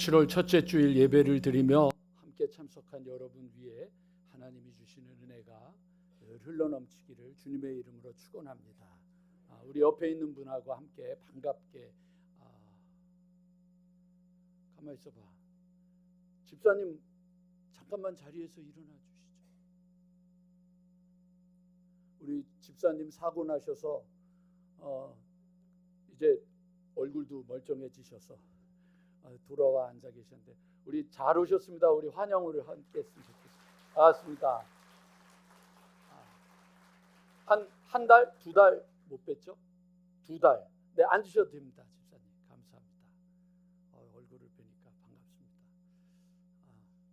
7월 첫째 주일 예배를 드리며 함께 참석한 여러분 위에 하나님이 주시는 은혜가 늘 흘러넘치기를 주님의 이름으로 축원합니다. 우리 옆에 있는 분하고 함께 반갑게 가만히 있어봐. 집사님 잠깐만 자리에서 일어나 주시죠. 우리 집사님 사고 나셔서 이제 얼굴도 멀쩡해지셔서 돌아와 앉아 계셨는데 우리 잘 오셨습니다. 우리 환영을 함께 했으면 좋겠습니다. 반갑습니다. 한 달, 두 달 못 뵀죠? 2달. 네, 앉으셔도 됩니다, 집사님. 감사합니다. 얼굴을 뵈니까 반갑습니다.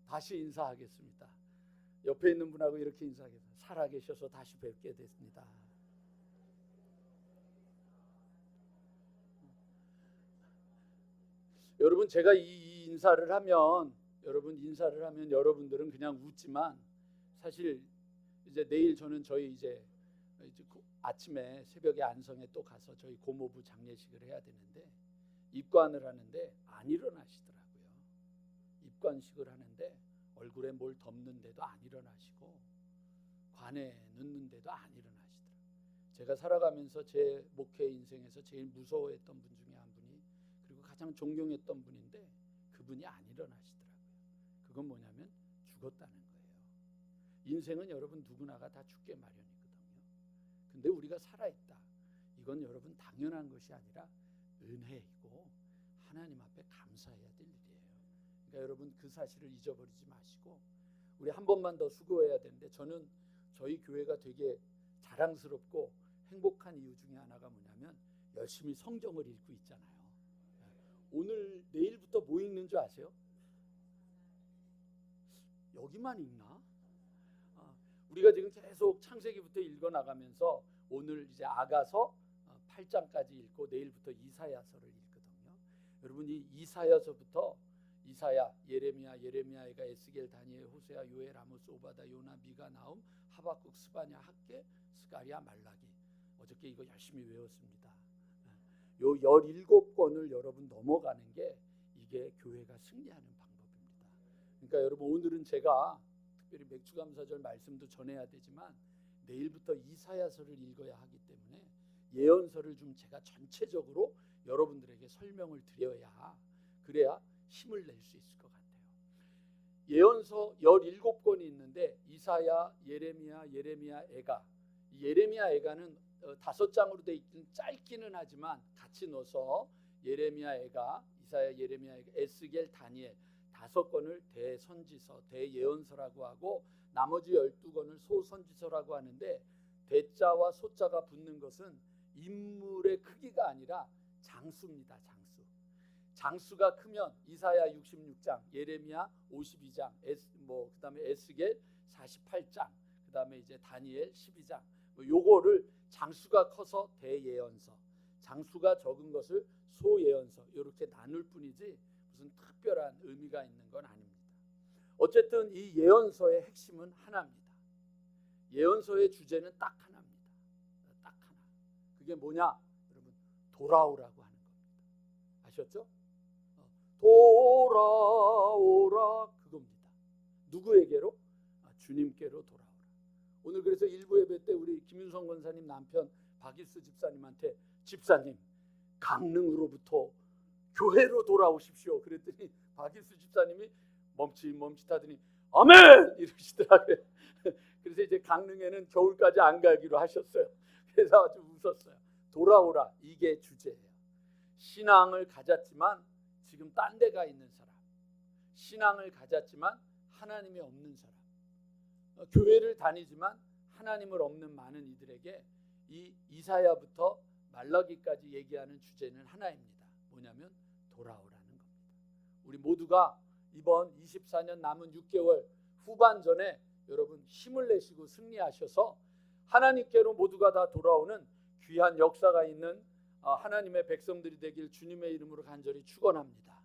다시 인사하겠습니다. 옆에 있는 분하고 이렇게 인사하겠습니다. 살아계셔서 다시 뵙게 됐습니다. 여러분, 제가 이 인사를 하면 여러분들은 그냥 웃지만 사실 이제 내일 저는 저희 이제 아침에 새벽에 안성에 또 가서 저희 고모부 장례식을 해야 되는데 입관을 하는데 안 일어나시더라고요. 입관식을 하는데 얼굴에 뭘 덮는데도 안 일어나시고 관에 넣는데도 안 일어나시더라고요. 제가 살아가면서 제 목회 인생에서 제일 무서워했던 분 중에 한 분이, 그리고 가장 존경했던 분인데 그분이 안 일어나시더라고요. 그건 뭐냐면 죽었다는 거예요. 인생은 여러분 누구나가 다 죽게 마련이거든요. 근데 우리가 살아있다, 이건 여러분 당연한 것이 아니라 은혜이고 하나님 앞에 감사해야 될 일이에요. 그러니까 여러분 그 사실을 잊어버리지 마시고 우리 한 번만 더 수고해야 되는데, 저는 저희 교회가 되게 자랑스럽고 행복한 이유 중에 하나가 뭐냐면 열심히 성경을 읽고 있잖아요. 오늘 내일부터 뭐 읽는 줄 아세요? 여기만 읽나? 우리가 지금 계속 창세기부터 읽어나가면서 오늘 이제 아가서 8장까지 읽고 내일부터 이사야서를 읽거든요. 여러분 이 이사야서부터 이사야, 예레미야가 에스겔, 다니엘, 호세아, 요엘, 아모스, 오바다, 요나, 미가, 나움, 하박국, 스바냐, 학개, 스가랴, 말라기. 어저께 이거 열심히 외웠습니다. 요 17권을 여러분 넘어가는 게 이게 교회가 승리하는 방법입니다. 그러니까 여러분 오늘은 제가 특별히 맥주감사절 말씀도 전해야 되지만 내일부터 이사야서를 읽어야 하기 때문에 예언서를 좀 제가 전체적으로 여러분들에게 설명을 드려야, 그래야 힘을 낼 수 있을 것 같아요. 예언서 17권이 있는데 이사야, 예레미야, 에가. 예레미야, 에가는 5장으로 돼 있긴 짧기는 하지만 같이 넣어서 예레미야, 에가, 이사야, 예레미야, 에가, 에스겔, 다니엘 5권을 대선지서, 대예언서라고 하고 나머지 12권을 소선지서라고 하는데, 대자와 소자가 붙는 것은 인물의 크기가 아니라 장수입니다. 장수가 크면 이사야 66장, 예레미야 52장, 그다음에 에스겔 48장, 그다음에 이제 다니엘 12장. 요거를 장수가 커서 대예언서, 장수가 적은 것을 소예언서 이렇게 나눌 뿐이지 무슨 특별한 의미가 있는 건 아닙니다. 어쨌든 이 예언서의 핵심은 하나입니다. 예언서의 주제는 딱 하나입니다. 딱 하나. 그게 뭐냐? 여러분 돌아오라고 하는 겁니다. 아셨죠? 돌아오라 그겁니다. 누구에게로? 주님께로 돌아오라. 오늘 그래서 일부 예배 때 우리 김윤성 권사님 남편 박일수 집사님한테, 집사님 강릉으로부터 교회로 돌아오십시오 그랬더니 박일수 집사님이 멈칫하더니 아멘 이러시더라고요. 그래서 이제 강릉에는 겨울까지 안 가기로 하셨어요. 그래서 아주 웃었어요. 돌아오라, 이게 주제예요. 신앙을 가졌지만 지금 딴 데 가 있는 사람, 신앙을 가졌지만 하나님이 없는 사람, 교회를 다니지만 하나님을 없는 많은 이들에게 이 이사야부터 말라기까지 얘기하는 주제는 하나입니다. 뭐냐면 돌아오라는 겁니다. 우리 모두가 이번 24년 남은 6개월 후반전에 여러분 힘을 내시고 승리하셔서 하나님께로 모두가 다 돌아오는 귀한 역사가 있는 하나님의 백성들이 되길 주님의 이름으로 간절히 축원합니다.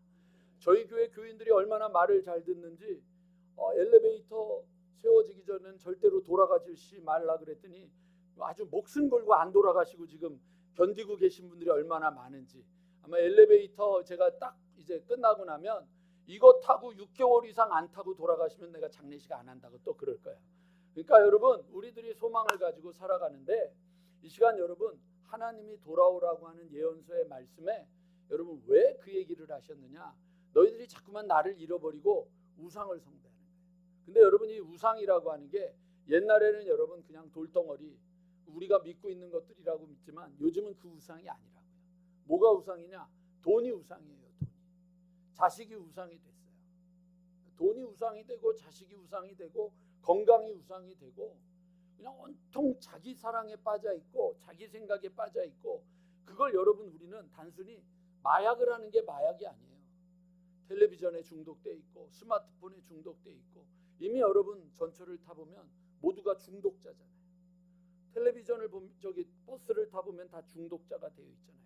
저희 교회 교인들이 얼마나 말을 잘 듣는지, 엘리베이터 세워지기 전에는 절대로 돌아가지 말라 그랬더니 아주 목숨 걸고 안 돌아가시고 지금 견디고 계신 분들이 얼마나 많은지. 아마 엘리베이터 제가 딱 이제 끝나고 나면 이거 타고 6개월 이상 안 타고 돌아가시면 내가 장례식 안 한다고 또 그럴 거예요. 그러니까 여러분, 우리들이 소망을 가지고 살아가는데 이 시간 여러분, 하나님이 돌아오라고 하는 예언서의 말씀에 여러분 왜 그 얘기를 하셨느냐? 너희들이 자꾸만 나를 잃어버리고 우상을 숭배하는 거예요. 근데 여러분, 이 우상이라고 하는 게 옛날에는 여러분 그냥 돌덩어리, 우리가 믿고 있는 것들이라고 믿지만 요즘은 그 우상이 아니라고요. 뭐가 우상이냐? 돈이 우상이에요. 돈이. 자식이 우상이 됐어요. 돈이 우상이 되고 자식이 우상이 되고 건강이 우상이 되고 그냥 온통 자기 사랑에 빠져 있고 자기 생각에 빠져 있고, 그걸 여러분 우리는 단순히 마약을 하는 게 마약이 아니에요. 텔레비전에 중독돼 있고 스마트폰에 중독돼 있고, 이미 여러분 전철을 타보면 모두가 중독자잖아요. 텔레비전을 보면, 버스를 타보면 다 중독자가 되어 있잖아요.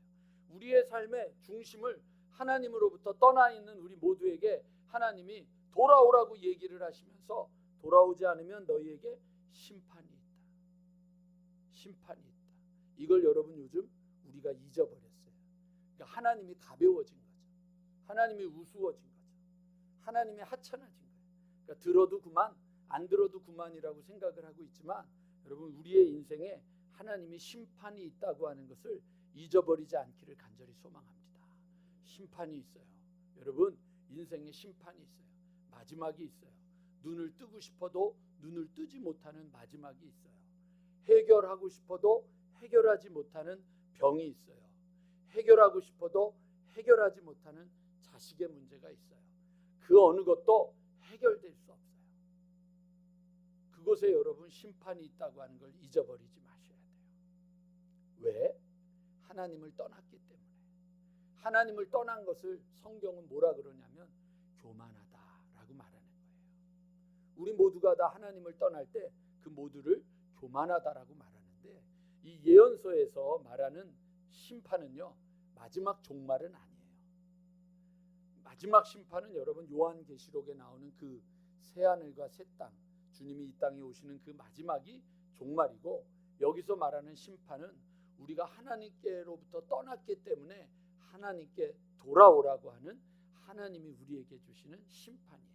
우리의 삶의 중심을 하나님으로부터 떠나 있는 우리 모두에게 하나님이 돌아오라고 얘기를 하시면서 돌아오지 않으면 너희에게 심판이 있다. 심판이 있다. 이걸 여러분 요즘 우리가 잊어버렸어요. 그러니까 하나님이 가벼워진 거죠. 하나님이 우스워진 거죠. 하나님이 하찮아진 거예요. 그러니까 들어도 그만, 안 들어도 그만이라고 생각을 하고 있지만 여러분, 우리의 인생에 하나님이 심판이 있다고 하는 것을 잊어버리지 않기를 간절히 소망합니다. 심판이 있어요. 여러분, 인생에 심판이 있어요. 마지막이 있어요. 눈을 뜨고 싶어도 눈을 뜨지 못하는 마지막이 있어요. 해결하고 싶어도 해결하지 못하는 병이 있어요. 해결하고 싶어도 해결하지 못하는 자식의 문제가 있어요. 그 어느 것도 해결될 수 없어요. 그곳에 여러분 심판이 있다고 하는 걸 잊어버리지 마셔야 돼요. 왜? 하나님을 떠났기 때문에. 하나님을 떠난 것을 성경은 뭐라 그러냐면 교만하다라고 말하는 거예요. 우리 모두가 다 하나님을 떠날 때 그 모두를 교만하다라고 말하는데, 이 예언서에서 말하는 심판은요, 마지막 종말은 아니에요. 마지막 심판은 여러분 요한계시록에 나오는 그 새하늘과 새 땅, 주님이 이 땅에 오시는 그 마지막이 종말이고, 여기서 말하는 심판은 우리가 하나님께로부터 떠났기 때문에 하나님께 돌아오라고 하는 하나님이 우리에게 주시는 심판이에요.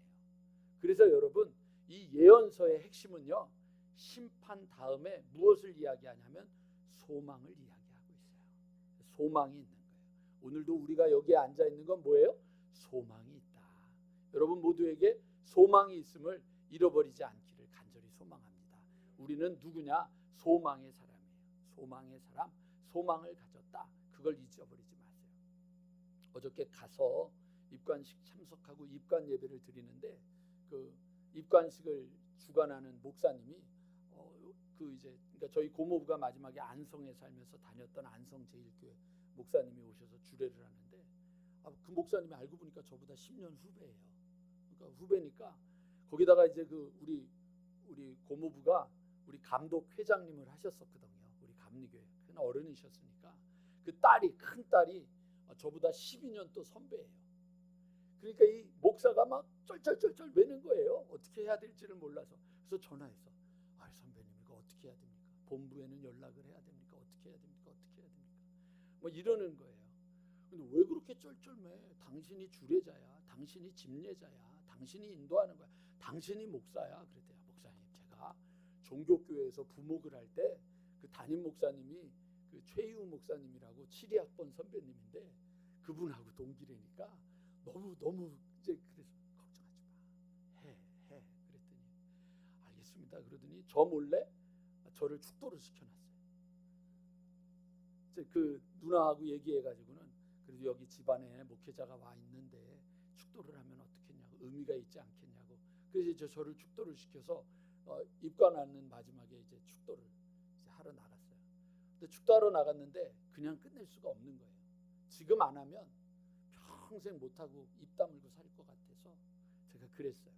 그래서 여러분, 이 예언서의 핵심은요, 심판 다음에 무엇을 이야기하냐면 소망을 이야기하고 있어요. 소망이 있는 거예요. 오늘도 우리가 여기에 앉아 있는 건 뭐예요? 소망이 있다. 여러분 모두에게 소망이 있음을 잃어버리지 않기를 간절히 소망합니다. 우리는 누구냐? 소망의 사람이에요. 소망의 사람, 소망을 가졌다. 그걸 잊어버리지 마세요. 어저께 가서 입관식 참석하고 입관 예배를 드리는데, 그 입관식을 주관하는 목사님이 그러니까 저희 고모부가 마지막에 안성에 살면서 다녔던 안성제일교회 목사님이 오셔서 주례를 하는데, 그 목사님이 알고 보니까 저보다 10년 후배예요. 그러니까 후배니까 거기다가 이제 그 우리 고모부가 우리 감독 회장님을 하셨었거든요. 우리 감리교회 큰 어른이셨으니까 그 딸이, 큰 딸이 저보다 12년 또 선배예요. 그러니까 이 목사가 막 쩔쩔쩔쩔 매는 거예요. 어떻게 해야 될지를 몰라서. 그래서 전화해서, 선배님 이거 어떻게 해야 됩니까? 본부에는 연락을 해야 됩니까? 어떻게 해야 됩니까? 어떻게 해야 됩니까? 뭐 이러는 거예요. 근데 왜 그렇게 쩔쩔매? 당신이 주례자야, 당신이 집례자야, 당신이 인도하는 거야, 당신이 목사야. 그랬대요. 목사님, 제가 종교교회에서 부목을 할 때 그 담임 목사님이 그 최희우 목사님이라고 7위학번 선배님인데 그분하고 동기라니까 너무 이제 그래서 걱정하지 마, 해 그랬더니 알겠습니다 그러더니 저 몰래 저를 축도를 시켜놨어요. 이제 그 누나하고 얘기해가지고는, 그래도 여기 집안에 목회자가 와 있는데 축도를 하면 어떻겠냐고, 의미가 있지 않겠냐고. 그래서 이제 저를 축도를 시켜서 입관하는 마지막에 이제 축도를 이제 하러 나갔어요. 근데 축도하러 나갔는데 그냥 끝낼 수가 없는 거예요. 지금 안 하면 평생 못하고 입 다물고 살 것 같아서 제가 그랬어요.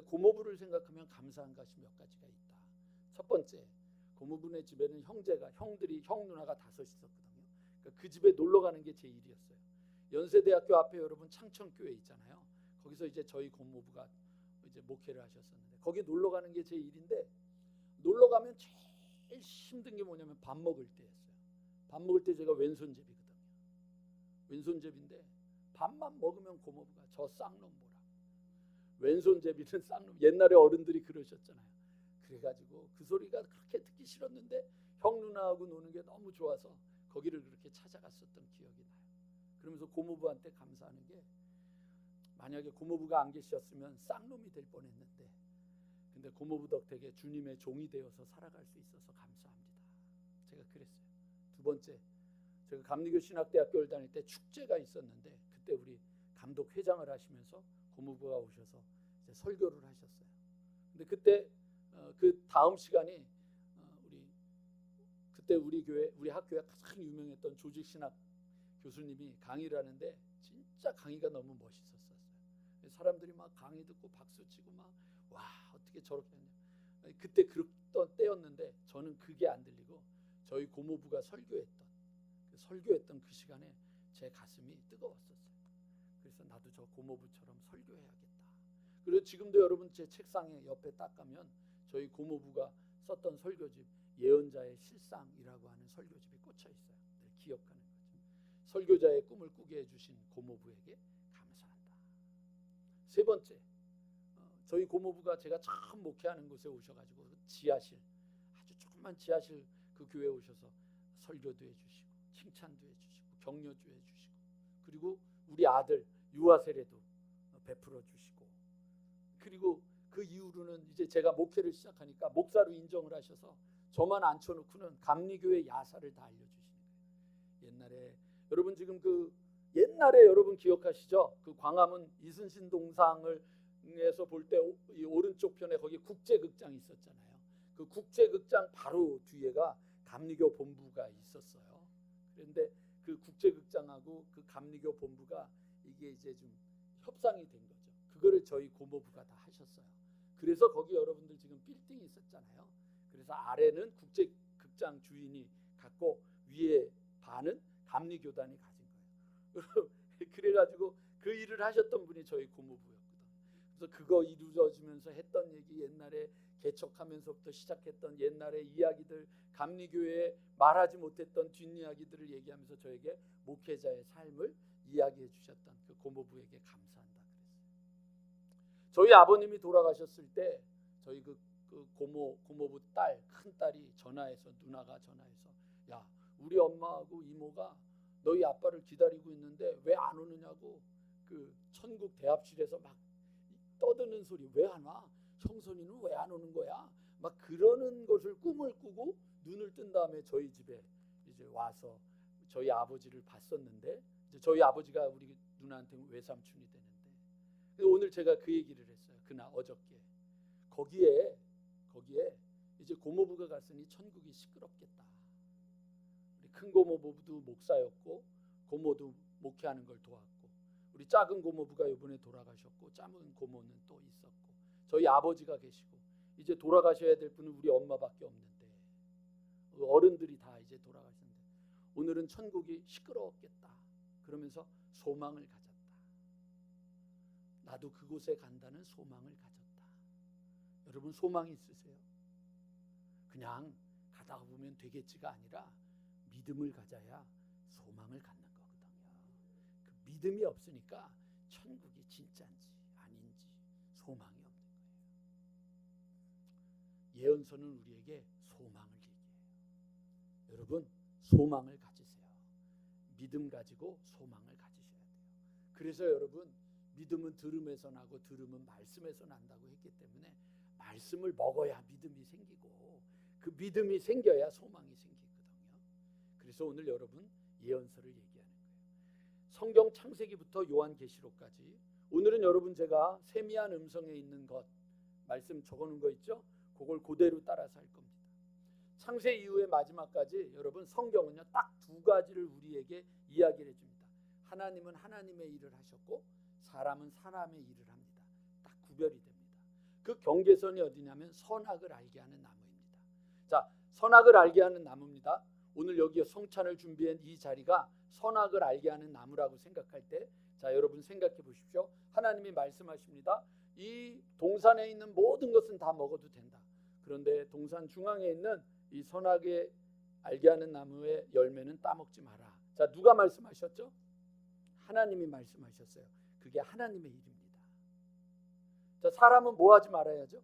고모부를 생각하면 감사한 것이 몇 가지가 있다. 첫 번째, 고모부네 집에는 형 누나가 5 있었거든요. 그러니까 그 집에 놀러 가는 게 제 일이었어요. 연세대학교 앞에 여러분 창천교회 있잖아요. 거기서 이제 저희 고모부가 이제 목회를 하셨었는데 거기 놀러 가는 게 제 일인데, 놀러 가면 제일 힘든 게 뭐냐면 밥 먹을 때였어요. 밥 먹을 때 제가 왼손잡이거든요. 왼손잡인데 밥만 먹으면 고모부가 저 쌍놈 보라고, 왼손잡이는 쌍놈. 옛날에 어른들이 그러셨잖아요. 그래가지고 그 소리가 그렇게 듣기 싫었는데 형 누나하고 노는 게 너무 좋아서 거기를 그렇게 찾아갔었던 기억이 나요. 그러면서 고모부한테 감사하는 게, 만약에 고모부가 안 계셨으면 쌍놈이 될 뻔했는데 근데 고모부 덕택에 주님의 종이 되어서 살아갈 수 있어서 감사합니다. 제가 그랬어요. 두 번째, 제가 감리교 신학대학교를 다닐 때 축제가 있었는데 그때 우리 감독 회장을 하시면서 고모부가 오셔서 이제 설교를 하셨어요. 근데 그때 그 다음 시간이 그때 우리 학교에 가장 유명했던 조직신학 교수님이 강의를 하는데 진짜 강의가 너무 멋있었어요. 사람들이 막 강의 듣고 박수 치고 막 와 어떻게 저렇게 하냐. 그때 그랬던 때였는데 저는 그게 안 들리고 저희 고모부가 설교했던 그 시간에 제 가슴이 뜨거웠었어요. 그래서 나도 저 고모부처럼 설교해야겠다. 그리고 지금도 여러분 제 책상에 옆에 딱 가면 저희 고모부가 썼던 설교집 예언자의 실상이라고 하는 설교집이 꽂혀 있어요. 늘 기억하는 거죠. 설교자의 꿈을 꾸게 해주신 고모부에게 감사한다. 세 번째, 저희 고모부가 제가 처음 목회하는 곳에 오셔가지고 지하실, 아주 조그만 지하실 그 교회에 오셔서 설교도 해주시고 칭찬도 해주시고 격려도 해주시고 그리고 우리 아들 유아 세례도 베풀어 주시고, 그리고 그 이후로는 이제 제가 목회를 시작하니까 목사로 인정을 하셔서 저만 앉혀놓고는 감리교회 야사를 다 알려주시는 거예요. 옛날에 여러분 지금 옛날에 여러분 기억하시죠? 그 광화문 이순신 동상을 에서 볼 때 이 오른쪽 편에 거기 국제극장이 있었잖아요. 그 국제극장 바로 뒤에가 감리교 본부가 있었어요. 그런데 그 국제극장하고 그 감리교 본부가 이게 이제 좀 협상이 된 거죠. 그거를 저희 고모부가 다 하셨어요. 그래서 거기 여러분들 지금 빌딩이 있었잖아요. 그래서 아래는 국제극장 주인이 갖고 위에 반은 감리교단이 가진 거예요. 그래가지고 그 일을 하셨던 분이 저희 고모부였거든요. 그래서 그거 이루어지면서 했던 얘기, 옛날에 개척하면서부터 시작했던 옛날의 이야기들, 감리교회에 말하지 못했던 뒷이야기들을 얘기하면서 저에게 목회자의 삶을 이야기해 주셨던 그 고모부에게 감사한다 그랬어요. 저희 아버님이 돌아가셨을 때 저희 그 고모부 딸, 큰 딸이 전화해서, 누나가 전화해서, 야 우리 엄마하고 이모가 너희 아빠를 기다리고 있는데 왜 안 오느냐고 그 천국 대합실에서 막 떠드는 소리, 왜 안 와? 형선이는 왜 안 오는 거야? 막 그러는 것을 꿈을 꾸고 눈을 뜬 다음에 저희 집에 이제 와서 저희 아버지를 봤었는데, 이제 저희 아버지가 우리 누나한테 외삼촌이 되는데, 오늘 제가 그 얘기를 했어요. 그날 어저께 거기에 이제 고모부가 갔으니 천국이 시끄럽겠다. 우리 큰 고모부도 목사였고 고모도 목회하는 걸 도왔고, 우리 작은 고모부가 이번에 돌아가셨고 작은 고모는 또 있었고, 저희 아버지가 계시고, 이제 돌아가셔야 될 분은 우리 엄마밖에 없는데 어른들이 다 이제 돌아가셨는데 오늘은 천국이 시끄러웠겠다. 그러면서 소망을 가졌다. 나도 그곳에 간다는 소망을 가졌다. 여러분 소망이 있으세요? 그냥 가다가 보면 되겠지가 아니라 믿음을 가져야 소망을 갖는 거거든요. 그 믿음이 없으니까 천국이 진짜인지 아닌지 소망이 없는 거예요. 예언서는 우리에게 소망을 얘기해요. 여러분 소망을 가지세요. 믿음 가지고 소망을 가지셔야 돼요. 그래서 여러분 믿음은 들음에서 나고 들음은 말씀에서 난다고 했기 때문에 말씀을 먹어야 믿음이 생기고, 그 믿음이 생겨야 소망이 생기거든요. 그래서 오늘 여러분 예언서를 얘기하는 거예요. 성경 창세기부터 요한계시록까지. 오늘은 여러분 제가 세미한 음성에 있는 것 말씀 적어놓은 거 있죠? 그걸 그대로 따라서 할 겁니다. 창세 이후의 마지막까지 여러분 성경은요 딱 두 가지를 우리에게 이야기를 해줍니다. 하나님은 하나님의 일을 하셨고 사람은 사람의 일을 합니다. 딱 구별이 됩니다. 그 경계선이 어디냐면 선악을 알게 하는 나무입니다. 자, 선악을 알게 하는 나무입니다. 오늘 여기 성찬을 준비한 이 자리가 선악을 알게 하는 나무라고 생각할 때, 자 여러분 생각해 보십시오. 하나님이 말씀하십니다. 이 동산에 있는 모든 것은 다 먹어도 된다. 그런데 동산 중앙에 있는 이 선악을 알게 하는 나무의 열매는 따먹지 마라. 자, 누가 말씀하셨죠? 하나님이 말씀하셨어요. 그게 하나님의 일입니다. 사람은 뭐 하지 말아야죠?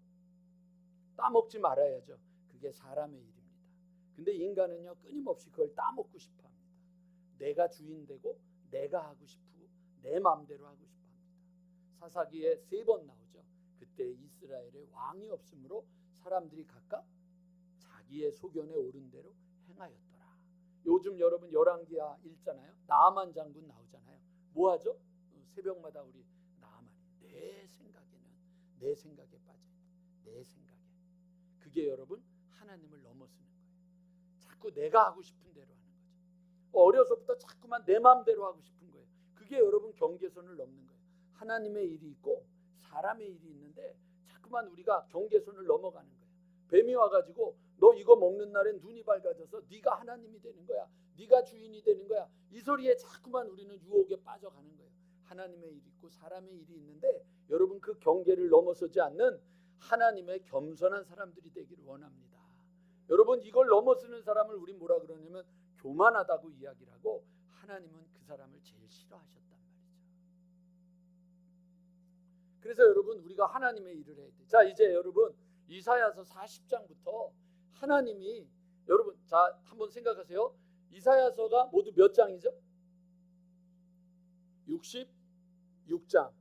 따먹지 말아야죠. 그게 사람의 일입니다. 근데 인간은요 끊임없이 그걸 따먹고 싶어 합니다. 내가 주인 되고 내가 하고 싶고 내 마음대로 하고 싶어 합니다. 사사기에 3번 나오죠. 그때 이스라엘에 왕이 없으므로 사람들이 각각 자기의 소견에 옳은 대로 행하였더라. 요즘 여러분 열왕기하 읽잖아요. 나아만 장군 나오잖아요. 뭐 하죠? 새벽마다 우리 나아만이 내 생각에 빠져 내 생각에. 그게 여러분 하나님을 넘어서는 거예요. 자꾸 내가 하고 싶은 대로 하는 거죠. 어려서부터 자꾸만 내 마음대로 하고 싶은 거예요. 그게 여러분 경계선을 넘는 거예요. 하나님의 일이 있고 사람의 일이 있는데 자꾸만 우리가 경계선을 넘어가는 거예요. 뱀이 와가지고 너 이거 먹는 날엔 눈이 밝아져서 네가 하나님이 되는 거야. 네가 주인이 되는 거야. 이 소리에 자꾸만 우리는 유혹에 빠져가는 거예요. 하나님의 일이 있고 사람의 일이 있는데 여러분 그 경계를 넘어서지 않는 하나님의 겸손한 사람들이 되기를 원합니다. 여러분 이걸 넘어서는 사람을 우리 뭐라 그러냐면 교만하다고 이야기를 하고 하나님은 그 사람을 제일 싫어하셨단 말이죠. 그래서 여러분 우리가 하나님의 일을 해야 돼요. 자 이제 여러분 이사야서 40장부터 하나님이 여러분 자 한번 생각하세요. 이사야서가 모두 몇 장이죠? 66장.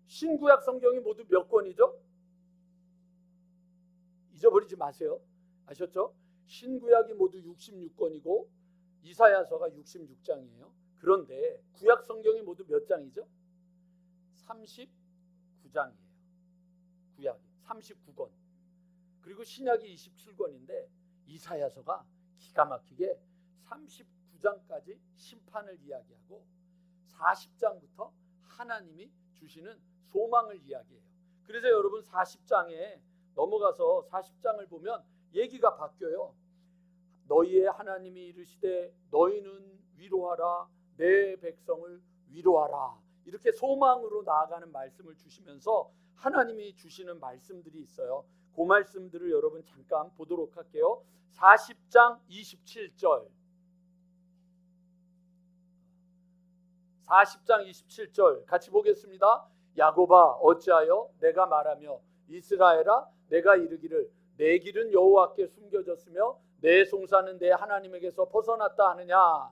신구약 성경이 모두 몇 권이죠? 잊어버리지 마세요. 아셨죠? 신구약이 모두 66권이고 이사야서가 66장이에요. 그런데 구약 성경이 모두 몇 장이죠? 39장이에요. 구약이 39권. 그리고 신약이 27권인데 이사야서가 기가 막히게 39장까지 심판을 이야기하고 40장부터 하나님이 주시는 소망을 이야기해요. 그래서 여러분 40장에 넘어가서 40장을 보면 얘기가 바뀌어요. 너희의 하나님이 이르시되 너희는 위로하라 내 백성을 위로하라. 이렇게 소망으로 나아가는 말씀을 주시면서 하나님이 주시는 말씀들이 있어요. 그 말씀들을 여러분 잠깐 보도록 할게요. 40장 27절 40장 27절 같이 보겠습니다. 야곱아 어찌하여 내가 말하며 이스라엘아 내가 이르기를 내 길은 여호와께 숨겨졌으며 내 송사는 내 하나님에게서 벗어났다 하느냐.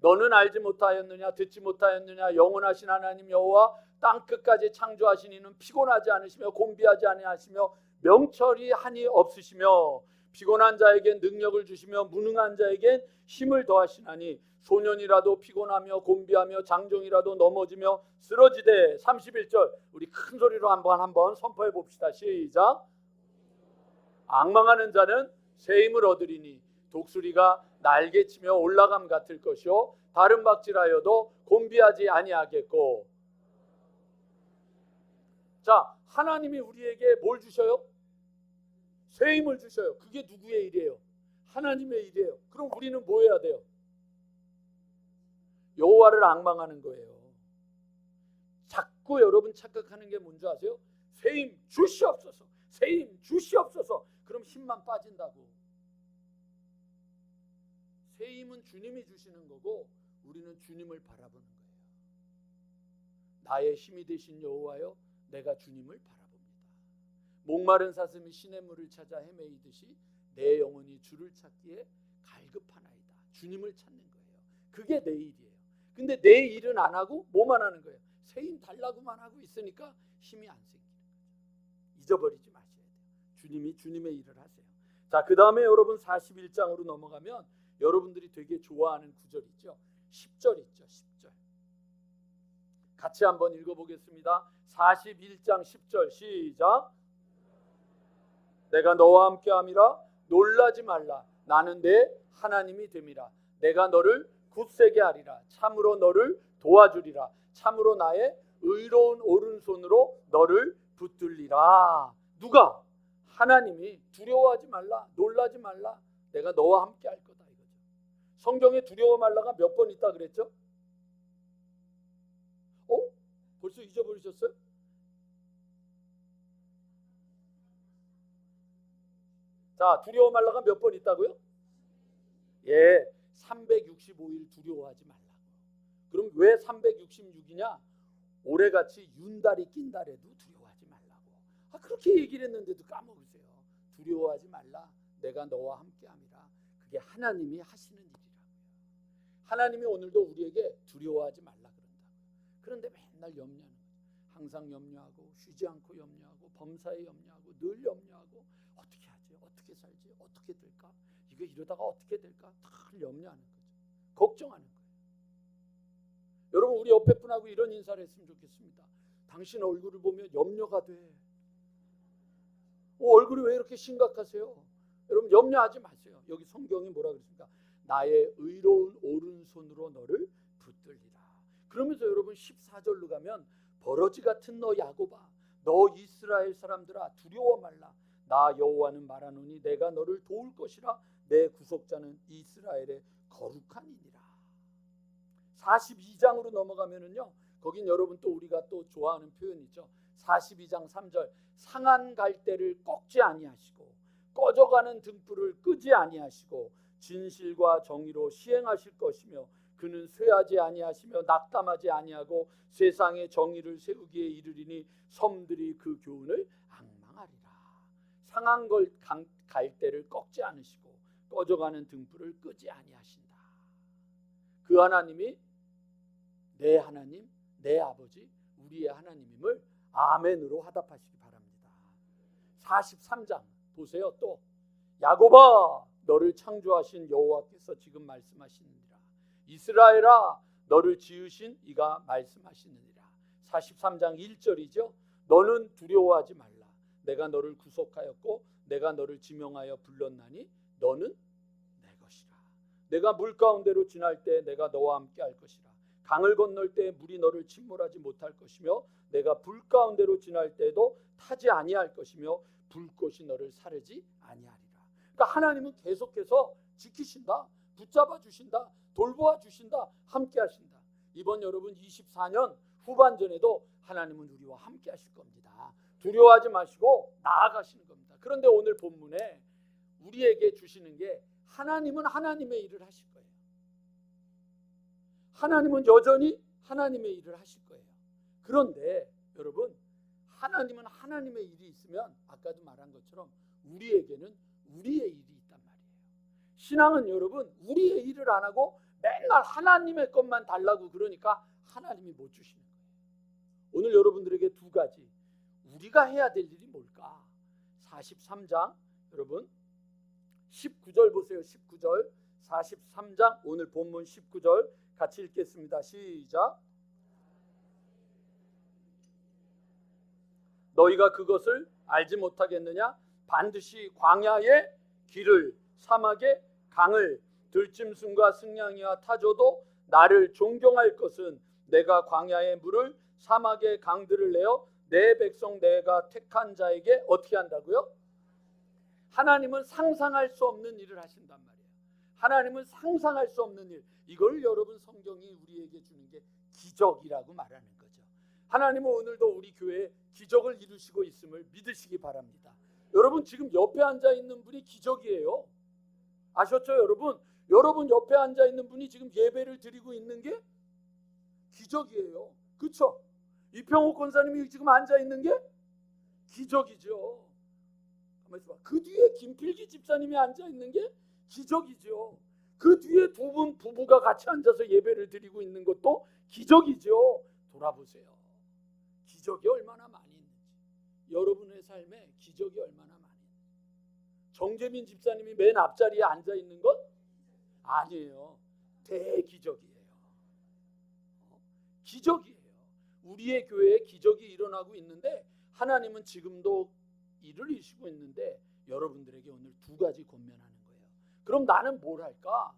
너는 알지 못하였느냐 듣지 못하였느냐. 영원하신 하나님 여호와 땅끝까지 창조하신 이는 피곤하지 않으시며 곤비하지 아니하시며 명철이 한이 없으시며 피곤한 자에겐 능력을 주시며 무능한 자에겐 힘을 더하시나니 소년이라도 피곤하며 곤비하며 장정이라도 넘어지며 쓰러지되. 31절 우리 큰 소리로 한번 선포해 봅시다. 시작. 앙망하는 자는 새 힘을 얻으리니 독수리가 날개치며 올라감 같을 것이요 다른 박질하여도 곤비하지 아니하겠고. 자 하나님이 우리에게 뭘 주셔요? 새 힘을 주셔요. 그게 누구의 일이에요? 하나님의 일이에요. 그럼 우리는 뭐 해야 돼요? 여호와를 앙망하는 거예요. 자꾸 여러분 착각하는 게 뭔지 아세요? 새 힘 주시옵소서. 새 힘 주시옵소서. 그럼 힘만 빠진다고. 새 힘은 주님이 주시는 거고 우리는 주님을 바라보는 거예요. 나의 힘이 되신 여호와여 내가 주님을 바라봅니다. 목마른 사슴이 시냇물을 찾아 헤매이듯이 내 영혼이 주를 찾기에 갈급하나이다. 주님을 찾는 거예요. 그게 내 일이에요. 근데 내 일은 안 하고 뭐만 하는 거예요? 새 힘 달라고만 하고 있으니까 힘이 안 생기는 거죠. 잊어버리지 마셔야 돼요. 주님이 주님의 일을 하세요. 자, 그 다음에 여러분 41장으로 넘어가면 여러분들이 되게 좋아하는 구절 있죠. 10절 있죠. 10절. 같이 한번 읽어보겠습니다. 41장 10절 시작. 내가 너와 함께함이라 놀라지 말라. 나는 내 하나님이 됨이라. 내가 너를 굳세게 하리라. 참으로 너를 도와주리라. 참으로 나의 의로운 오른손으로 너를 붙들리라. 누가? 하나님이. 두려워하지 말라. 놀라지 말라. 내가 너와 함께 할 거다 이거죠. 성경에 두려워 말라가 몇 번 있다 그랬죠? 벌써 잊어버리셨어요? 자, 두려워 말라가 몇 번 있다고요? 예, 365일 두려워하지 말라고. 그럼 왜 366이냐? 올해같이 윤달이 낀 달에도 두려워하지 그렇게 얘기를 했는데도 까먹으세요. 두려워하지 말라. 내가 너와 함께함이라. 그게 하나님이 하시는 일이라고요. 하나님이 오늘도 우리에게 두려워하지 말라 그런다고요. 그런데 맨날 염려하는 거예요. 항상 염려하고 쉬지 않고 염려하고 범사에 염려하고 늘 염려하고 어떻게 하지? 어떻게 살지? 어떻게 될까? 이거 이러다가 어떻게 될까? 늘 염려하는 거죠. 걱정하는 거예요. 여러분 우리 옆에 분하고 이런 인사를 했으면 좋겠습니다. 당신 얼굴을 보면 염려가 돼. 얼굴이 왜 이렇게 심각하세요? 여러분 염려하지 마세요. 여기 성경이 뭐라 그랬습니까? 나의 의로운 오른손으로 너를 붙들리라. 그러면서 여러분 14절로 가면 버러지 같은 너 야곱아, 너 이스라엘 사람들아 두려워 말라. 나 여호와는 말하노니 내가 너를 도울 것이라. 내 구속자는 이스라엘의 거룩한이니라. 42장으로 넘어가면은요, 거긴 여러분 또 우리가 또 좋아하는 표현이죠. 42장 3절 상한 갈대를 꺾지 아니하시고 꺼져가는 등불을 끄지 아니하시고 진실과 정의로 시행하실 것이며 그는 쇠하지 아니하시며 낙담하지 아니하고 세상에 정의를 세우기에 이르리니 섬들이 그 교훈을 앙망하리라. 상한 갈대를 꺾지 않으시고 꺼져가는 등불을 끄지 아니하신다. 그 하나님이 내 하나님, 내 아버지, 우리의 하나님임을 아멘으로 화답하시기 바랍니다. 43장 보세요. 또 야곱아 너를 창조하신 여호와께서 지금 말씀하시느니라. 이스라엘아 너를 지으신 이가 말씀하시느니라. 43장 1절이죠. 너는 두려워하지 말라. 내가 너를 구속하였고 내가 너를 지명하여 불렀나니 너는 내 것이라. 내가 물 가운데로 지날 때 내가 너와 함께 할 것이라. 강을 건널 때 물이 너를 침몰하지 못할 것이며 내가 불 가운데로 지날 때도 타지 아니할 것이며 불꽃이 너를 사르지 아니하리라. 그러니까 하나님은 계속해서 지키신다, 붙잡아 주신다, 돌보아 주신다, 함께 하신다. 이번 여러분 24년 후반전에도 하나님은 우리와 함께 하실 겁니다. 두려워하지 마시고 나아가시는 겁니다. 그런데 오늘 본문에 우리에게 주시는 게 하나님은 하나님의 일을 하실 거예요. 하나님은 여전히 하나님의 일을 하실 거예요. 그런데 여러분 하나님은 하나님의 일이 있으면 아까도 말한 것처럼 우리에게는 우리의 일이 있단 말이에요. 신앙은 여러분 우리의 일을 안 하고 맨날 하나님의 것만 달라고 그러니까 하나님이 못 주시는 거예요. 오늘 여러분들에게 두 가지 우리가 해야 될 일이 뭘까? 43장 여러분 19절 보세요. 19절 43장 오늘 본문 19절 같이 읽겠습니다. 시작. 너희가 그것을 알지 못하겠느냐? 반드시 광야의 길을 사막의 강을 들짐승과 승냥이와 타조도 나를 존경할 것은 내가 광야의 물을 사막의 강들을 내어 내 백성 내가 택한 자에게 어떻게 한다고요? 하나님은 상상할 수 없는 일을 하신단 말이에요. 하나님은 상상할 수 없는 일. 이걸 여러분 성경이 우리에게 주는 게 기적이라고 말하는 거죠. 하나님은 오늘도 우리 교회에 기적을 이루시고 있음을 믿으시기 바랍니다. 여러분 지금 옆에 앉아 있는 분이 기적이에요. 아셨죠 여러분? 여러분 옆에 앉아 있는 분이 지금 예배를 드리고 있는 게 기적이에요. 그렇죠? 이평옥 권사님이 지금 앉아 있는 게 기적이죠. 그 뒤에 김필기 집사님이 앉아 있는 게 기적이죠. 그 뒤에 두 분 부부가 같이 앉아서 예배를 드리고 있는 것도 기적이죠. 돌아보세요. 기적이 얼마나 많이 있는지. 여러분의 삶에 기적이 얼마나 많이 있는지. 정재민 집사님이 맨 앞자리에 앉아 있는 건 아니에요. 대기적이에요. 기적이에요. 우리의 교회에 기적이 일어나고 있는데 하나님은 지금도 일을 이루시고 있는데 여러분들에게 오늘 두 가지 권면하는 거예요. 그럼 나는 뭘 할까?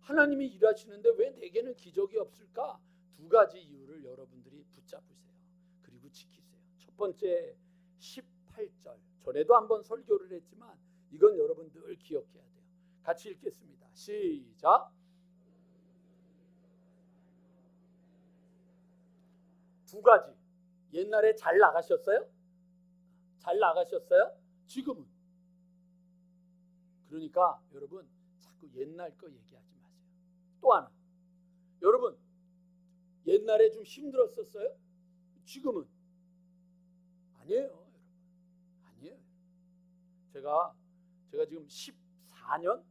하나님이 일하시는데 왜 내게는 기적이 없을까? 두 가지 이유를 여러분들이 붙잡으세요. 그리고 지키세요. 첫 번째 18절. 전에도 한번 설교를 했지만 이건 여러분 늘 기억해야 돼요. 같이 읽겠습니다. 시작. 두 가지. 옛날에 잘 나가셨어요? 잘 나가셨어요? 지금은. 그러니까 여러분 자꾸 옛날 거 얘기하지 마세요. 또 하나. 여러분 옛날에 좀 힘들었었어요? 지금은. 아니에요. 여러분. 제가 지금 14년째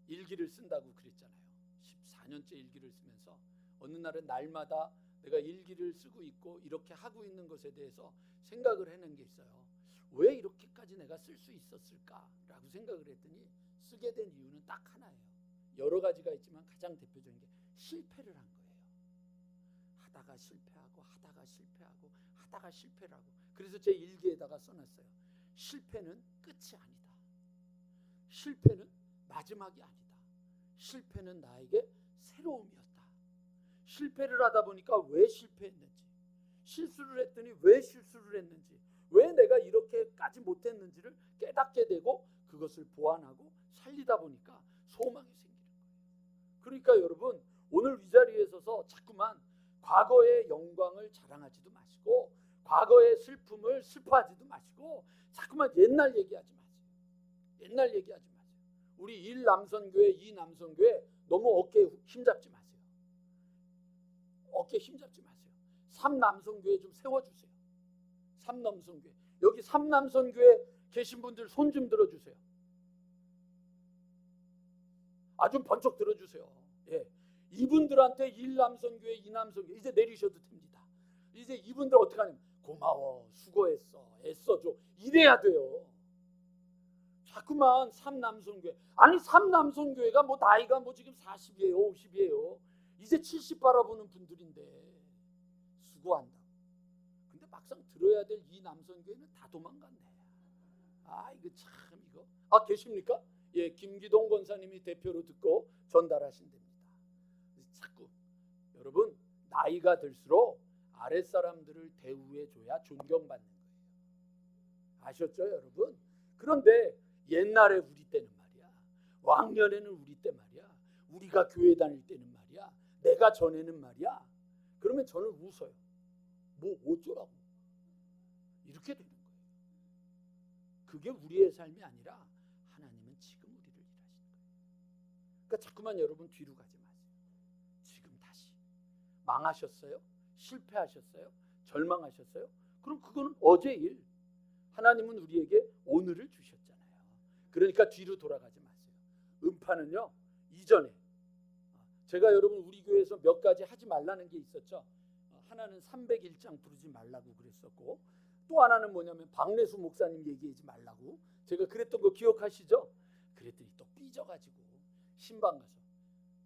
일기를 쓴다고 그랬잖아요. 14년째 일기를 쓰면서 어느 날은 날마다 내가 일기를 쓰고 있고 이렇게 하고 있는 것에 대해서 생각을 해낸 게 있어요. 왜 이렇게까지 내가 쓸 수 있었을까라고 생각을 했더니 쓰게 된 이유는 딱 하나예요. 여러 가지가 있지만 가장 대표적인 게 실패를 한 거예요. 하다가 실패하고 하다가 실패를 하고 그래서 제 일기에다가 써놨어요. 실패는 끝이 아니다. 실패는 마지막이 아니다. 실패는 나에게 새로움이었다. 실패를 하다 보니까 왜 실패했는지, 실수를 했더니 왜 실수를 했는지, 왜 내가 이렇게까지 못했는지를 깨닫게 되고 그것을 보완하고 살리다 보니까 소망이 생기는 거예요. 그러니까 여러분 오늘 이 자리에 서서 자꾸만 과거의 영광을 자랑하지도 마시고 과거의 슬픔을 슬퍼하지도 마시고 자꾸만 옛날 얘기하지 마세요. 옛날 얘기하지 마세요. 우리 1남선교회 2남선교회 너무 어깨에 힘잡지 마세요. 어깨 힘잡지 마세요. 3남선교회 좀 세워주세요. 3남선교회 여기 3남선교회 계신 분들 손 좀 들어주세요. 아주 번쩍 들어주세요. 예. 이분들한테 1남선교회 2남선교회 이제 내리셔도 됩니다. 이제 이분들 어떻게 하냐면 고마워 수고했어 애써줘 이래야 돼요. 자꾸만 3남선교회 아니 3남선교회가 뭐 나이가 뭐 지금 40이에요 50이에요 이제 70 바라보는 분들인데 수고한다. 근데 막상 들어야 될 이 남선교회는 다 도망갔네. 아 이거 참 이거 계십니까? 예, 김기동 권사님이 대표로 듣고 전달하신 됩니다. 자꾸 여러분 나이가 들수록 아랫사람들을 대우해줘야 존경받는 거예요. 아셨죠 여러분? 그런데 옛날에 우리 때는 말이야 왕년에는 우리 때 말이야 우리가 교회 다닐 때는 말이야 내가 전에는 말이야 그러면 저는 웃어요. 뭐 어쩌라고 이렇게 되는 거예요. 그게 우리의 삶이 아니라 하나님은 지금 우리를 일하시는 거예요. 그러니까 자꾸만 여러분 뒤로 가지 마세요. 지금 다시 망하셨어요? 실패하셨어요? 절망하셨어요? 그럼 그건 어제 일. 하나님은 우리에게 오늘을 주셨잖아요. 그러니까 뒤로 돌아가지 마세요. 음파는요 이전에 제가 여러분 우리 교회에서 몇 가지 하지 말라는 게 있었죠. 하나는 301장 부르지 말라고 그랬었고 또 하나는 뭐냐면 박래수 목사님 얘기하지 말라고 제가 그랬던 거 기억하시죠? 그랬더니 또 삐져가지고 신방 가서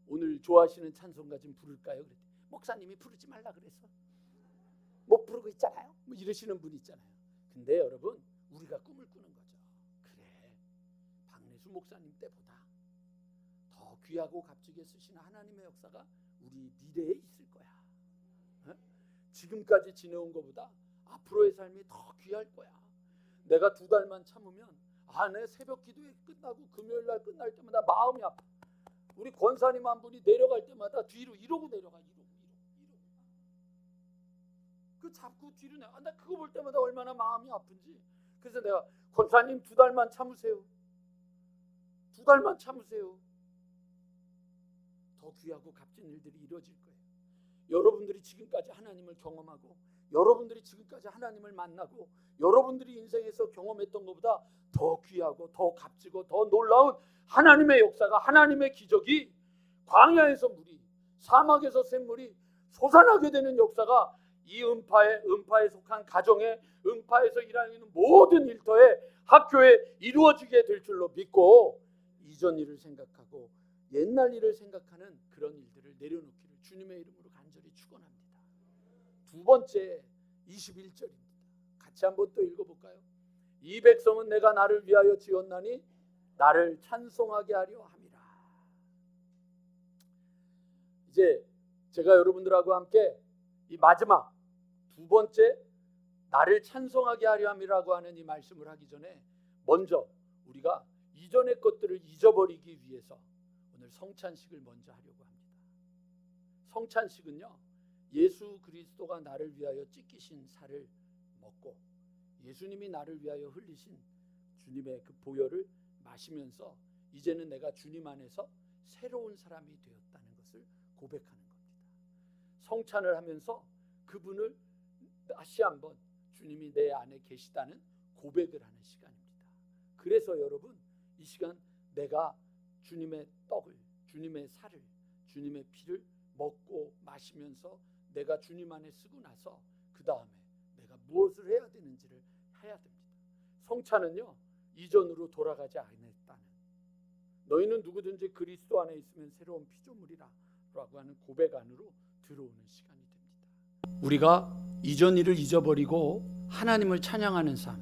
오늘 좋아하시는 찬송가 좀 부를까요? 그랬더니 목사님이 부르지 말라 그래서 못 부르고 있잖아요. 뭐 이러시는 분 있잖아요. 근데 여러분 우리가 꿈을 꾸는 거죠. 그래 박래수 목사님 때보다 더 귀하고 값지게 쓰시는 하나님의 역사가 우리 미래에 있을 거야. 어? 지금까지 지내온 것보다 앞으로의 삶이 더 귀할 거야. 내가 2달만 참으면 내 새벽 기도회 끝나고 금요일날 끝날 때마다 마음이 아파. 우리 권사님 한 분이 내려갈 때마다 뒤로 이러고 내려가. 이러고. 그 잡고 뒤로 나 그거 볼 때마다 얼마나 마음이 아픈지. 그래서 내가 권사님 2달만 참으세요. 2달만 참으세요. 더 귀하고 값진 일들이 이루어질 거예요. 여러분들이 지금까지 하나님을 경험하고 여러분들이 지금까지 하나님을 만나고 여러분들이 인생에서 경험했던 것보다 더 귀하고 더 값지고 더 놀라운 하나님의 역사가 하나님의 기적이 광야에서 물이 사막에서 샘물이 솟아나게 되는 역사가 이 음파에 속한 가정에 음파에서 일하는 모든 일터에 학교에 이루어지게 될 줄로 믿고 이전 일을 생각하고 옛날 일을 생각하는 그런 일들을 내려놓기를 주님의 이름으로 간절히 축원합니다. 두 번째 21절입니다. 같이 한번 또 읽어볼까요? 이 백성은 내가 나를 위하여 지었나니 나를 찬송하게 하려 함이라. 이제 제가 여러분들하고 함께 이 마지막 두 번째 나를 찬송하게 하려 함이라고 하는 이 말씀을 하기 전에 먼저 우리가 이전의 것들을 잊어버리기 위해서 오늘 성찬식을 먼저 하려고 합니다. 성찬식은요 예수 그리스도가 나를 위하여 찢기신 살을 먹고 예수님이 나를 위하여 흘리신 주님의 그 보혈을 마시면서 이제는 내가 주님 안에서 새로운 사람이 되었다는 것을 고백하는 겁니다. 성찬을 하면서 그분을 다시 한번 주님이 내 안에 계시다는 고백을 하는 시간입니다. 그래서 여러분 이 시간 내가 주님의 떡을, 주님의 살을, 주님의 피를 먹고 마시면서 내가 주님 안에 쓰고 나서 그 다음에 내가 무엇을 해야 되는지를 해야 됩니다. 성찬은요 이전으로 돌아가지 않았다는, 너희는 누구든지 그리스도 안에 있으면 새로운 피조물이라 라고 하는 고백 안으로 들어오는 시간이 됩니다. 우리가 이전 일을 잊어버리고 하나님을 찬양하는 삶,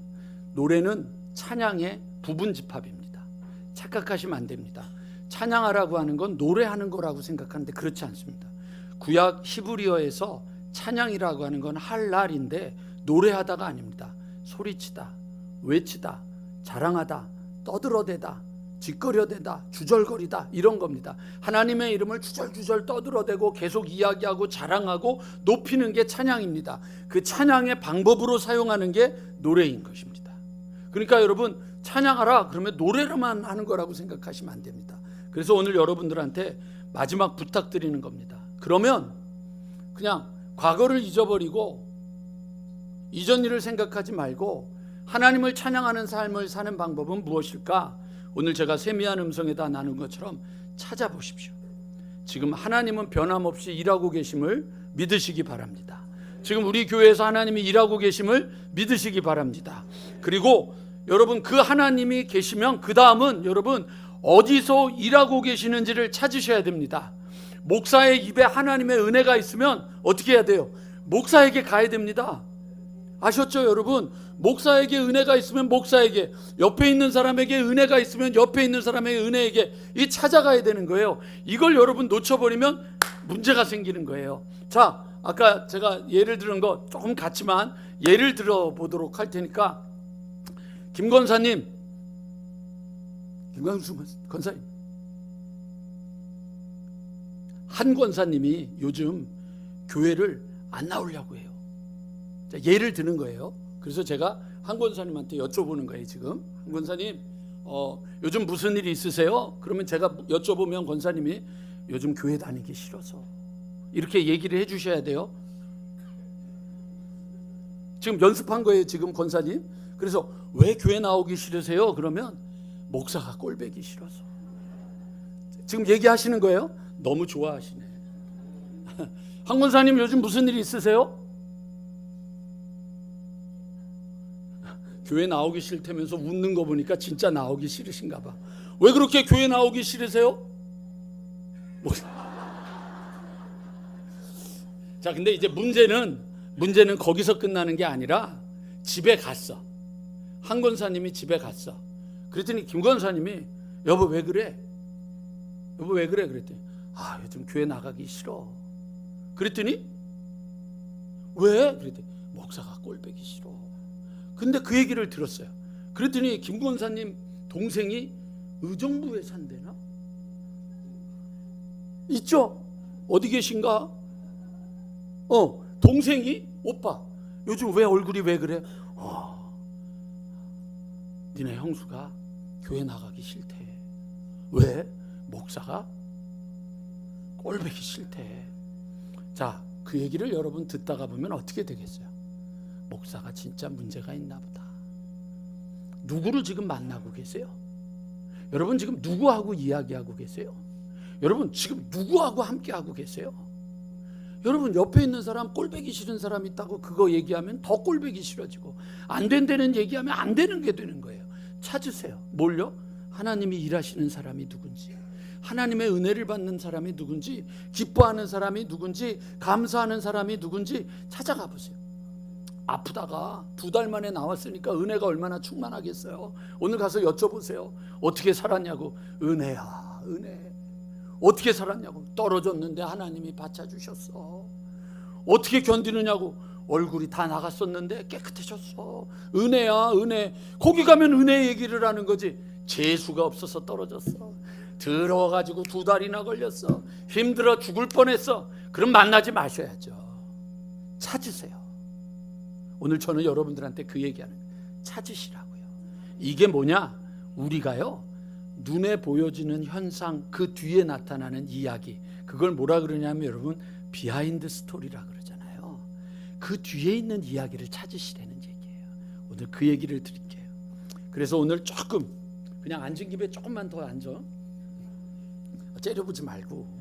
노래는 찬양의 부분 집합입니다. 착각하시면 안 됩니다. 찬양하라고 하는 건 노래하는 거라고 생각하는데 그렇지 않습니다. 구약 히브리어에서 찬양이라고 하는 건 할랄인데 노래하다가 아닙니다. 소리치다, 외치다, 자랑하다, 떠들어대다, 짓거려대다, 주절거리다, 이런 겁니다. 하나님의 이름을 주절주절 떠들어대고 계속 이야기하고 자랑하고 높이는 게 찬양입니다. 그 찬양의 방법으로 사용하는 게 노래인 것입니다. 그러니까 여러분 찬양하라 그러면 노래로만 하는 거라고 생각하시면 안 됩니다. 그래서 오늘 여러분들한테 마지막 부탁드리는 겁니다. 그러면 그냥 과거를 잊어버리고 이전 일을 생각하지 말고 하나님을 찬양하는 삶을 사는 방법은 무엇일까? 오늘 제가 세미한 음성에다 나눈 것처럼 찾아보십시오. 지금 하나님은 변함없이 일하고 계심을 믿으시기 바랍니다. 지금 우리 교회에서 하나님이 일하고 계심을 믿으시기 바랍니다. 그리고 여러분 그 하나님이 계시면 그 다음은 여러분 어디서 일하고 계시는지를 찾으셔야 됩니다. 목사의 입에 하나님의 은혜가 있으면 어떻게 해야 돼요? 목사에게 가야 됩니다. 아셨죠 여러분? 목사에게 은혜가 있으면 목사에게, 옆에 있는 사람에게 은혜가 있으면 옆에 있는 사람의 은혜에게 이 찾아가야 되는 거예요. 이걸 여러분 놓쳐버리면 문제가 생기는 거예요. 자, 아까 제가 예를 들은 거 조금 같지만 예를 들어 보도록 할 테니까, 김 권사님, 김광수 권사님, 한 권사님이 요즘 교회를 안 나오려고 해요. 자, 예를 드는 거예요. 그래서 제가 한 권사님한테 여쭤보는 거예요. 지금 한 권사님 요즘 무슨 일이 있으세요? 그러면 제가 여쭤보면 권사님이 요즘 교회 다니기 싫어서, 이렇게 얘기를 해주셔야 돼요. 지금 연습한 거예요 지금 권사님. 그래서 왜 교회 나오기 싫으세요? 그러면 목사가 꼴보기 싫어서. 지금 얘기하시는 거예요. 너무 좋아하시네. 한 권사님 요즘 무슨 일이 있으세요? 교회 나오기 싫다면서 웃는 거 보니까 진짜 나오기 싫으신가 봐. 왜 그렇게 교회 나오기 싫으세요? 자, 근데 이제 문제는 거기서 끝나는 게 아니라 집에 갔어. 한 권사님이 집에 갔어. 그랬더니 김 권사님이 여보 왜 그래? 여보 왜 그래? 그랬더니 요즘 교회 나가기 싫어. 그랬더니 왜? 그랬더니 목사가 꼴보기 싫어. 근데 그 얘기를 들었어요. 그랬더니 김 권사님 동생이 의정부에 산대나? 있죠? 어디 계신가? 동생이 오빠 요즘 왜 얼굴이 왜 그래? 니네 형수가 교회 나가기 싫대. 왜? 목사가 꼴보기 싫대. 자, 그 얘기를 여러분 듣다가 보면 어떻게 되겠어요? 목사가 진짜 문제가 있나 보다. 누구를 지금 만나고 계세요? 여러분 지금 누구하고 이야기하고 계세요? 여러분 지금 누구하고 함께하고 계세요? 여러분 옆에 있는 사람 꼴보기 싫은 사람 있다고 그거 얘기하면 더 꼴보기 싫어지고, 안 된다는 얘기하면 안 되는 게 되는 거예요. 찾으세요. 뭘요? 하나님이 일하시는 사람이 누군지, 하나님의 은혜를 받는 사람이 누군지, 기뻐하는 사람이 누군지, 감사하는 사람이 누군지 찾아가 보세요. 아프다가 2달 만에 나왔으니까 은혜가 얼마나 충만하겠어요. 오늘 가서 여쭤보세요. 어떻게 살았냐고. 은혜야, 은혜. 어떻게 살았냐고. 떨어졌는데 하나님이 받쳐주셨어. 어떻게 견디느냐고. 얼굴이 다 나갔었는데 깨끗해졌어. 은혜야, 은혜. 거기 가면 은혜 얘기를 하는 거지. 재수가 없어서 떨어졌어. 더러워가지고 2달이나 걸렸어. 힘들어 죽을 뻔했어. 그럼 만나지 마셔야죠. 찾으세요. 오늘 저는 여러분들한테 그 얘기하는 거예요. 찾으시라고요. 이게 뭐냐? 우리가요 눈에 보여지는 현상 그 뒤에 나타나는 이야기, 그걸 뭐라 그러냐면 여러분 비하인드 스토리라 그러잖아요. 그 뒤에 있는 이야기를 찾으시라는 얘기예요. 오늘 그 얘기를 드릴게요. 그래서 오늘 조금 그냥 앉은 김에 조금만 더 앉아. 째려보지 말고.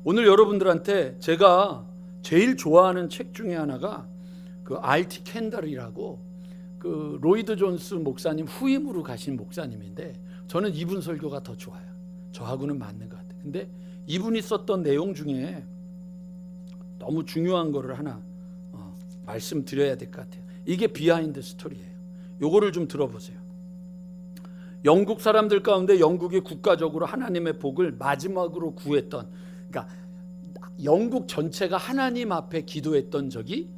오늘 여러분들한테 제가 제일 좋아하는 책 중에 하나가 그 R.T. 켄달이라고 그 로이드 존스 목사님 후임으로 가신 목사님인데 저는 이분 설교가 더 좋아요. 저하고는 맞는 것 같아요. 근데 이분이 썼던 내용 중에 너무 중요한 거를 하나 말씀드려야 될 것 같아요. 이게 비하인드 스토리예요. 요거를 좀 들어보세요. 영국 사람들 가운데 영국이 국가적으로 하나님의 복을 마지막으로 구했던, 그러니까 영국 전체가 하나님 앞에 기도했던 적이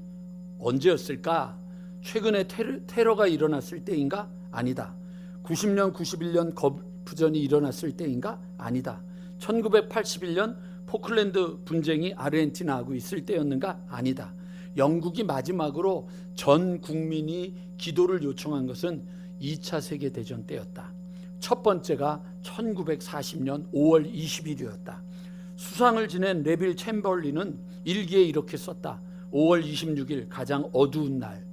언제였을까? 최근에 테러가 일어났을 때인가? 아니다. 90년, 91년 거푸전이 일어났을 때인가? 아니다. 1981년 포클랜드 분쟁이 아르헨티나하고 있을 때였는가? 아니다. 영국이 마지막으로 전 국민이 기도를 요청한 것은 2차 세계대전 때였다. 첫 번째가 1940년 5월 20일이었다. 수상을 지낸 레빌 챔벌린은 일기에 이렇게 썼다. 5월 26일 가장 어두운 날.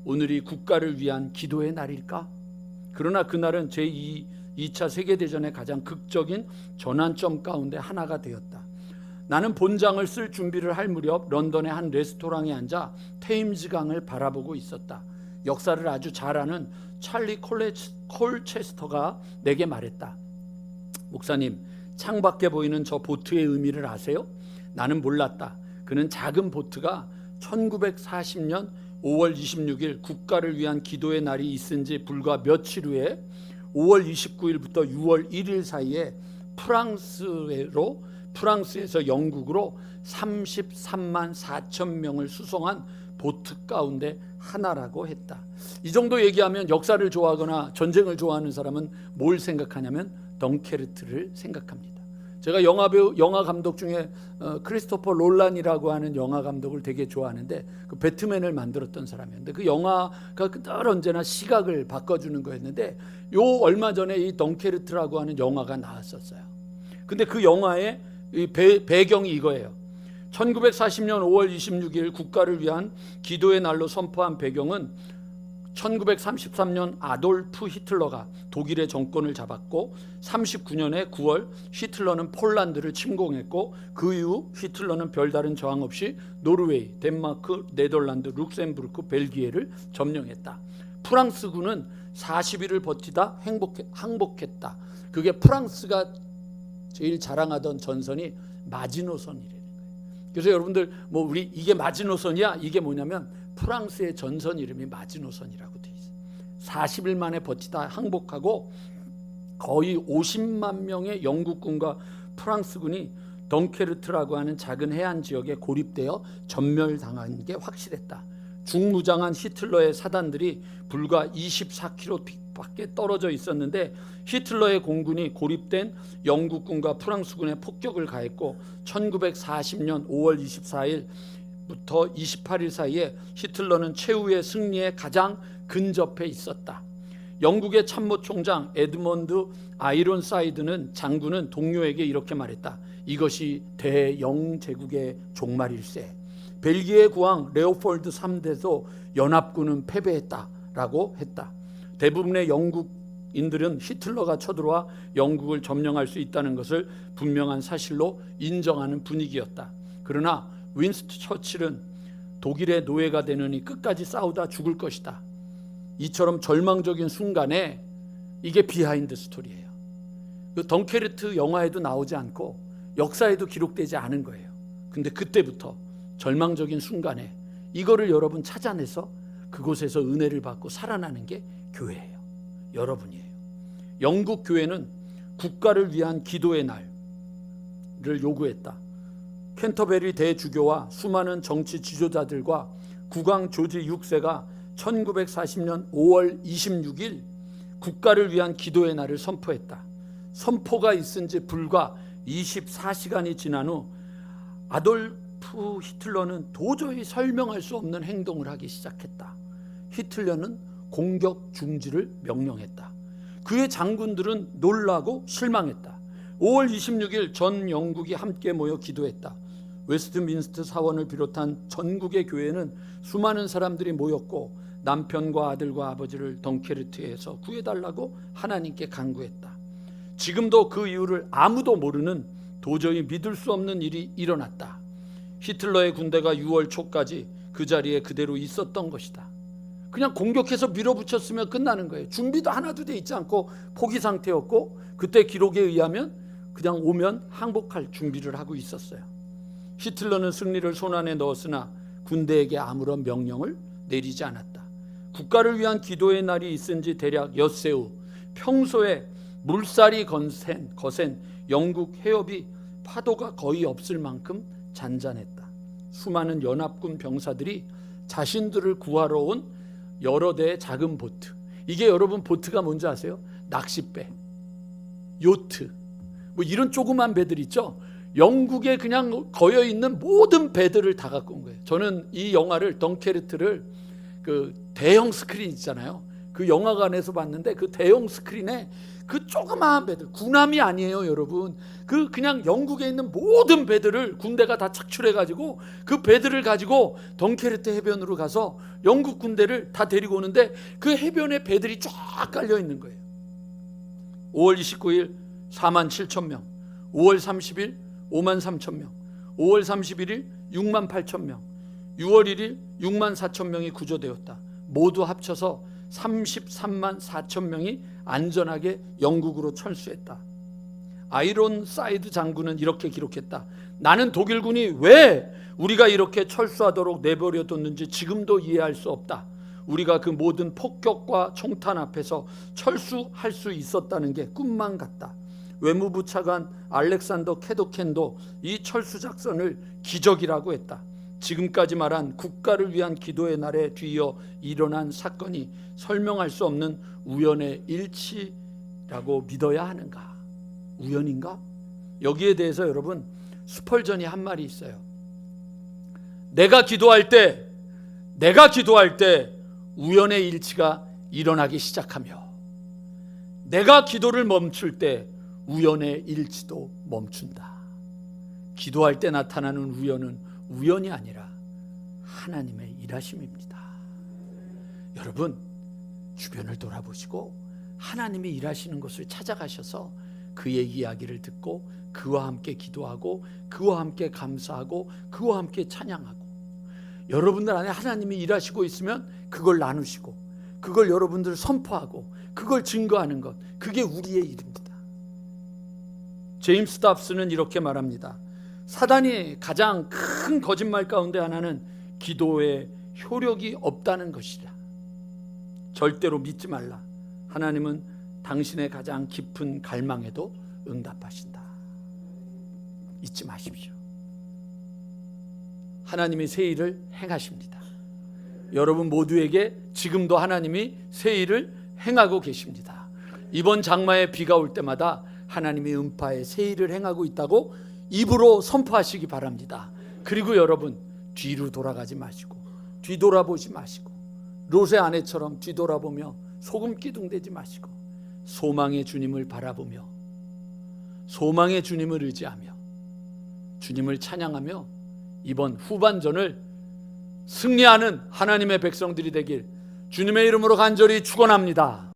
오늘이 국가를 위한 기도의 날일까? 그러나 그날은 제2차 세계대전의 가장 극적인 전환점 가운데 하나가 되었다. 나는 본장을 쓸 준비를 할 무렵 런던의 한 레스토랑에 앉아 테임즈강을 바라보고 있었다. 역사를 아주 잘 아는 찰리 콜체스터가 내게 말했다. 목사님, 창밖에 보이는 저 보트의 의미를 아세요? 나는 몰랐다. 그는 작은 보트가 1940년 5월 26일 국가를 위한 기도의 날이 있은 지 불과 며칠 후에 5월 29일부터 6월 1일 사이에 프랑스에서 영국으로 33만 4천 명을 수송한 보트 가운데 하나라고 했다. 이 정도 얘기하면 역사를 좋아하거나 전쟁을 좋아하는 사람은 뭘 생각하냐면 덩케르트를 생각합니다. 제가 영화 감독 중에 크리스토퍼 롤란이라고 하는 영화 감독을 되게 좋아하는데 그 배트맨을 만들었던 사람이었는데 그 영화가 늘 언제나 시각을 바꿔주는 거였는데 요 얼마 전에 이 덩케르트라고 하는 영화가 나왔었어요. 근데 그 영화의 이 배경이 이거예요. 1940년 5월 26일 국가를 위한 기도의 날로 선포한 배경은 1933년 아돌프 히틀러가 독일의 정권을 잡았고 39년에 9월 히틀러는 폴란드를 침공했고 그 이후 히틀러는 별다른 저항 없이 노르웨이, 덴마크, 네덜란드, 룩셈부르크, 벨기에를 점령했다. 프랑스군은 40일을 버티다 항복했다. 그게 프랑스가 제일 자랑하던 전선이 마지노선이라는 거예요. 그래서 여러분들 뭐 우리 이게 마지노선이야? 이게 뭐냐면 프랑스의 전선 이름이 마지노선이라고 돼 있어요. 40일 만에 버티다 항복하고 거의 50만 명의 영국군과 프랑스군이 덩케르트라고 하는 작은 해안 지역에 고립되어 전멸당한 게 확실했다. 중무장한 히틀러의 사단들이 불과 24km밖에 떨어져 있었는데 히틀러의 공군이 고립된 영국군과 프랑스군에 폭격을 가했고 1940년 5월 24일부터 28일 사이에 히틀러는 최후의 승리에 가장 근접해 있었다. 영국의 참모총장 에드먼드 아이론사이드는 장군은 동료에게 이렇게 말했다. 이것이 대영제국의 종말일세. 벨기에 국왕 레오폴드 3대도 연합군은 패배했다라고 했다. 대부분의 영국인들은 히틀러가 쳐들어와 영국을 점령할 수 있다는 것을 분명한 사실로 인정하는 분위기였다. 그러나 윈스턴 처칠은 독일의 노예가 되느니 끝까지 싸우다 죽을 것이다. 이처럼 절망적인 순간에 이게 비하인드 스토리예요. 그 덩케르트 영화에도 나오지 않고 역사에도 기록되지 않은 거예요. 근데 그때부터 절망적인 순간에 이거를 여러분 찾아내서 그곳에서 은혜를 받고 살아나는 게 교회예요. 여러분이에요. 영국 교회는 국가를 위한 기도의 날을 요구했다. 캔터베리 대주교와 수많은 정치 지도자들과 국왕 조지 6세가 1940년 5월 26일 국가를 위한 기도의 날을 선포했다. 선포가 있은 지 불과 24시간이 지난 후 아돌프 히틀러는 도저히 설명할 수 없는 행동을 하기 시작했다. 히틀러는 공격 중지를 명령했다. 그의 장군들은 놀라고 실망했다. 5월 26일 전 영국이 함께 모여 기도했다. 웨스트민스터 사원을 비롯한 전국의 교회는 수많은 사람들이 모였고 남편과 아들과 아버지를 덩케르트에서 구해달라고 하나님께 간구했다. 지금도 그 이유를 아무도 모르는 도저히 믿을 수 없는 일이 일어났다. 히틀러의 군대가 6월 초까지 그 자리에 그대로 있었던 것이다. 그냥 공격해서 밀어붙였으면 끝나는 거예요. 준비도 하나도 돼 있지 않고 포기 상태였고, 그때 기록에 의하면 그냥 오면 항복할 준비를 하고 있었어요. 히틀러는 승리를 손안에 넣었으나 군대에게 아무런 명령을 내리지 않았다. 국가를 위한 기도의 날이 있은 지 대략 엿새 후 평소에 물살이 거센 영국 해협이 파도가 거의 없을 만큼 잔잔했다. 수많은 연합군 병사들이 자신들을 구하러 온 여러 대의 작은 보트, 이게 여러분 보트가 뭔지 아세요? 낚싯배, 요트, 뭐 이런 조그만 배들 있죠. 영국에 그냥 거여 있는 모든 배들을 다 갖고 온 거예요. 저는 이 영화를, 덩케르트를 그 대형 스크린 있잖아요. 그 영화관에서 봤는데 그 대형 스크린에 그 조그마한 배들, 군함이 아니에요 여러분. 그냥 영국에 있는 모든 배들을 군대가 다 착출해가지고 그 배들을 가지고 덩케르트 해변으로 가서 영국 군대를 다 데리고 오는데, 그 해변에 배들이 쫙 깔려 있는 거예요. 5월 29일 4만 7천 명, 5월 30일 5만 3천 명, 5월 31일 6만 8천 명, 6월 1일 6만 4천 명이 구조되었다. 모두 합쳐서 33만 4천 명이 안전하게 영국으로 철수했다. 아이론 사이드 장군은 이렇게 기록했다. 나는 독일군이 왜 우리가 이렇게 철수하도록 내버려뒀는지 지금도 이해할 수 없다. 우리가 그 모든 폭격과 총탄 앞에서 철수할 수 있었다는 게 꿈만 같다. 외무부 차관 알렉산더 캐도켄도 이 철수 작전을 기적이라고 했다. 지금까지 말한 국가를 위한 기도의 날에 뒤이어 일어난 사건이 설명할 수 없는 우연의 일치라고 믿어야 하는가? 우연인가? 여기에 대해서 여러분, 스펄전이 한 말이 있어요. 내가 기도할 때 우연의 일치가 일어나기 시작하며, 내가 기도를 멈출 때 우연의 일치도 멈춘다. 기도할 때 나타나는 우연은 우연이 아니라 하나님의 일하심입니다. 여러분, 주변을 돌아보시고 하나님이 일하시는 것을 찾아가셔서 그의 이야기를 듣고 그와 함께 기도하고 그와 함께 감사하고 그와 함께 찬양하고, 여러분들 안에 하나님이 일하시고 있으면 그걸 나누시고 그걸 여러분들 선포하고 그걸 증거하는 것, 그게 우리의 일입니다. 제임스 답스는 이렇게 말합니다. 사단이 가장 큰 거짓말 가운데 하나는 기도에 효력이 없다는 것이다. 절대로 믿지 말라. 하나님은 당신의 가장 깊은 갈망에도 응답하신다. 잊지 마십시오. 하나님이 새 일을 행하십니다. 여러분 모두에게 지금도 하나님이 새 일을 행하고 계십니다. 이번 장마에 비가 올 때마다 하나님이 음파에 새 일을 행하고 있다고 입으로 선포하시기 바랍니다. 그리고 여러분, 뒤로 돌아가지 마시고 뒤돌아보지 마시고 롯의 아내처럼 뒤돌아보며 소금 기둥대지 마시고 소망의 주님을 바라보며 소망의 주님을 의지하며 주님을 찬양하며 이번 후반전을 승리하는 하나님의 백성들이 되길 주님의 이름으로 간절히 축원합니다.